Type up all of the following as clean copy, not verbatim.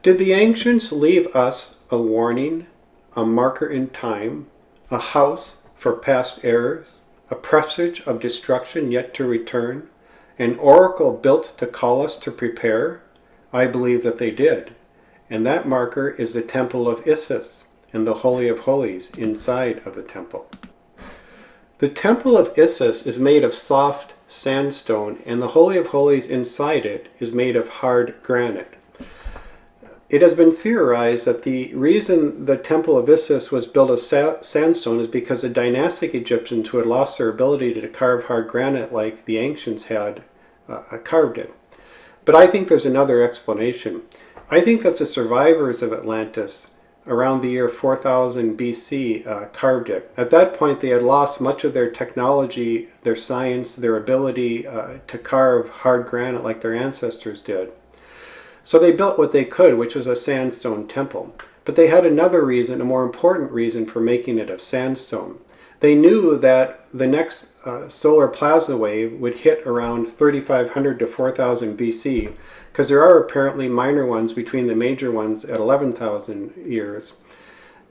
Did the ancients leave us a warning, a marker in time, a house for past errors, a presage of destruction yet to return, an oracle built to call us to prepare? I believe that they did. And that marker is the Temple of Isis and the Holy of Holies inside of the temple. The Temple of Isis is made of soft sandstone, and the Holy of Holies inside it is made of hard granite. It has been theorized that the reason the Temple of Isis was built of sandstone is because the dynastic Egyptians, who had lost their ability to carve hard granite like the ancients had, carved it. But I think there's another explanation. I think that the survivors of Atlantis around the year 4000 BC carved it. At that point they had lost much of their technology, their science, their ability to carve hard granite like their ancestors did. So they built what they could, which was a sandstone temple. But they had another reason, a more important reason for making it of sandstone. They knew that the next solar plasma wave would hit around 3500 to 4000 BC, because there are apparently minor ones between the major ones at 11,000 years.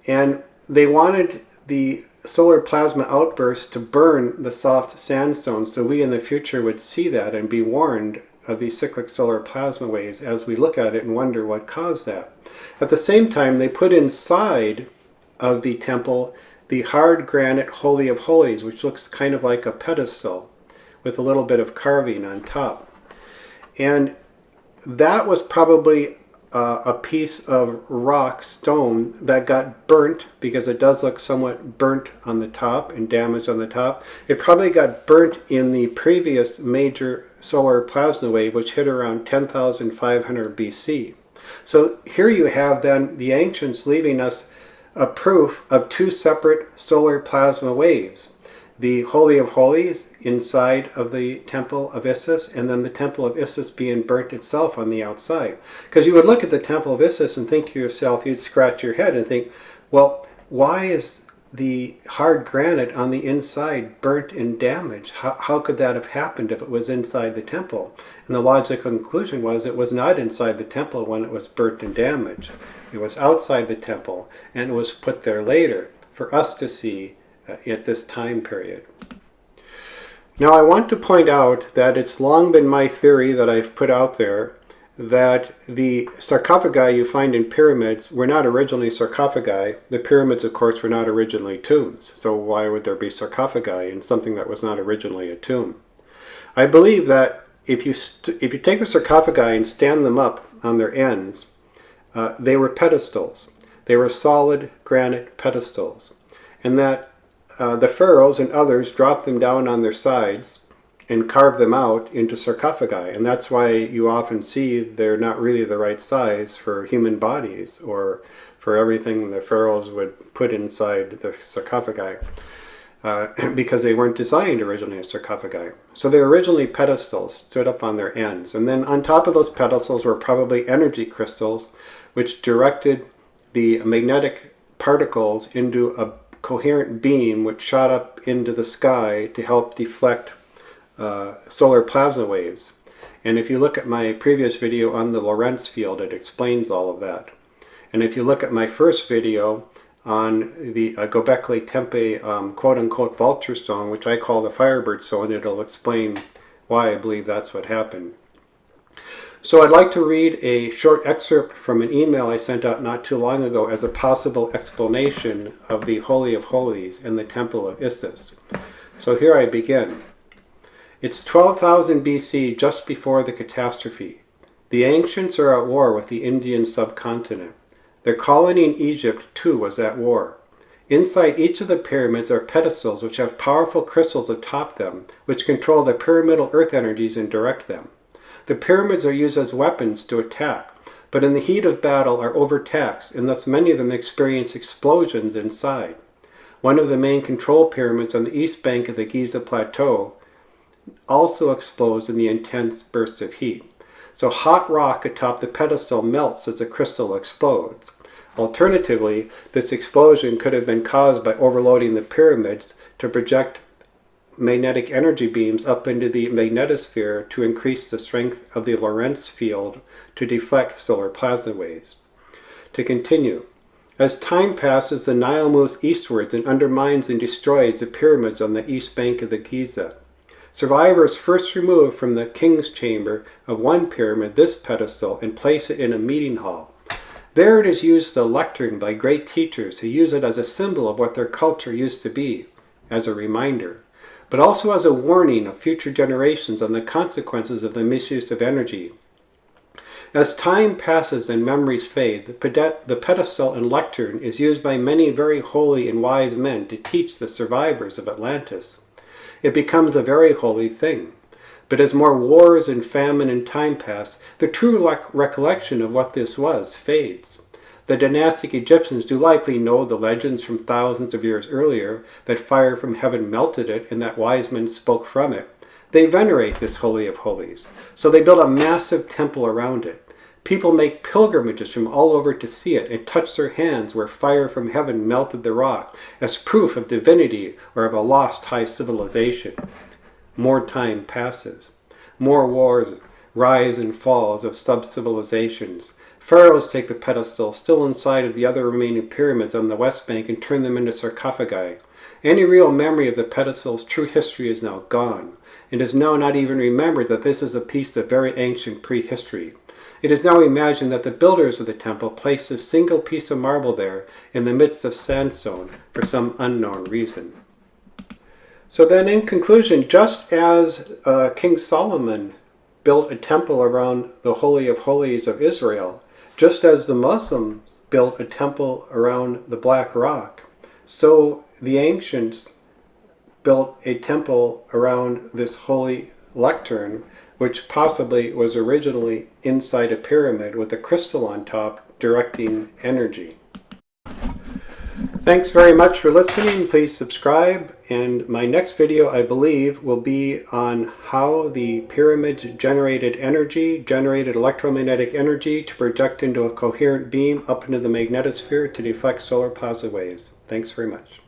And they wanted the solar plasma outburst to burn the soft sandstone, so we in the future would see that and be warned of these cyclic solar plasma waves as we look at it and wonder what caused that. At the same time, they put inside of the temple the hard granite Holy of Holies, which looks kind of like a pedestal with a little bit of carving on top. And that was probably a piece of rock stone that got burnt, because it does look somewhat burnt on the top and damaged on the top. It probably got burnt in the previous major solar plasma wave, which hit around 10,500 BC. So here you have then the ancients leaving us a proof of two separate solar plasma waves. The Holy of Holies inside of the Temple of Isis, and then the Temple of Isis being burnt itself on the outside. Because you would look at the Temple of Isis and think to yourself, you'd scratch your head and think, well, why is the hard granite on the inside burnt and damaged? How could that have happened if it was inside the temple? And the logical conclusion was it was not inside the temple when it was burnt and damaged. It was outside the temple, and it was put there later for us to see at this time period. Now I want to point out that it's long been my theory that I've put out there that the sarcophagi you find in pyramids were not originally sarcophagi. The pyramids, of course, were not originally tombs. So why would there be sarcophagi in something that was not originally a tomb? I believe that if you take the sarcophagi and stand them up on their ends, they were pedestals. They were solid granite pedestals. And that the pharaohs and others dropped them down on their sides and carved them out into sarcophagi. And that's why you often see they're not really the right size for human bodies or for everything the pharaohs would put inside the sarcophagi, because they weren't designed originally as sarcophagi. So they were originally pedestals, stood up on their ends. And then on top of those pedestals were probably energy crystals, which directed the magnetic particles into a coherent beam which shot up into the sky to help deflect solar plasma waves. And if you look at my previous video on the Lorentz field, it explains all of that. And if you look at my first video on the Göbekli Tepe quote-unquote vulture stone, which I call the Firebird stone, it'll explain why I believe that's what happened. So I'd like to read a short excerpt from an email I sent out not too long ago as a possible explanation of the Holy of Holies and the Temple of Isis. So here I begin. It's 12,000 BC, just before the catastrophe. The ancients are at war with the Indian subcontinent. Their colony in Egypt, too, was at war. Inside each of the pyramids are pedestals which have powerful crystals atop them, which control the pyramidal earth energies and direct them. The pyramids are used as weapons to attack, but in the heat of battle are overtaxed, and thus many of them experience explosions inside. One of the main control pyramids on the east bank of the Giza Plateau also explodes in the intense bursts of heat. So hot rock atop the pedestal melts as the crystal explodes. Alternatively, this explosion could have been caused by overloading the pyramids to project magnetic energy beams up into the magnetosphere to increase the strength of the Lorentz field to deflect solar plasma waves. to continue. As time passes, the Nile moves eastwards and undermines and destroys the pyramids on the east bank of the Giza. Survivors first remove from the king's chamber of one pyramid this pedestal and place it in a meeting hall. There it is used as a lectern by great teachers who use it as a symbol of what their culture used to be, as a reminder, but also as a warning of future generations on the consequences of the misuse of energy. As time passes and memories fade, the pedestal and lectern is used by many very holy and wise men to teach the survivors of Atlantis. It becomes a very holy thing. But as more wars and famine and time pass, the true recollection of what this was fades. The dynastic Egyptians do likely know the legends from thousands of years earlier, that fire from heaven melted it and that wise men spoke from it. They venerate this Holy of Holies, so they build a massive temple around it. People make pilgrimages from all over to see it and touch their hands where fire from heaven melted the rock as proof of divinity or of a lost high civilization. More time passes. More wars rise and falls of sub-civilizations. Pharaohs take the pedestal still inside of the other remaining pyramids on the west bank and turn them into sarcophagi. Any real memory of the pedestal's true history is now gone. It is now not even remembered that this is a piece of very ancient prehistory. It is now imagined that the builders of the temple placed a single piece of marble there in the midst of sandstone for some unknown reason. So then in conclusion, just as King Solomon built a temple around the Holy of Holies of Israel, just as the Muslims built a temple around the Black Rock, so the ancients built a temple around this holy lectern, which possibly was originally inside a pyramid with a crystal on top directing energy. Thanks very much for listening. Please subscribe, and my next video, I believe, will be on how the pyramids generated electromagnetic energy to project into a coherent beam up into the magnetosphere to deflect solar positive waves. Thanks very much.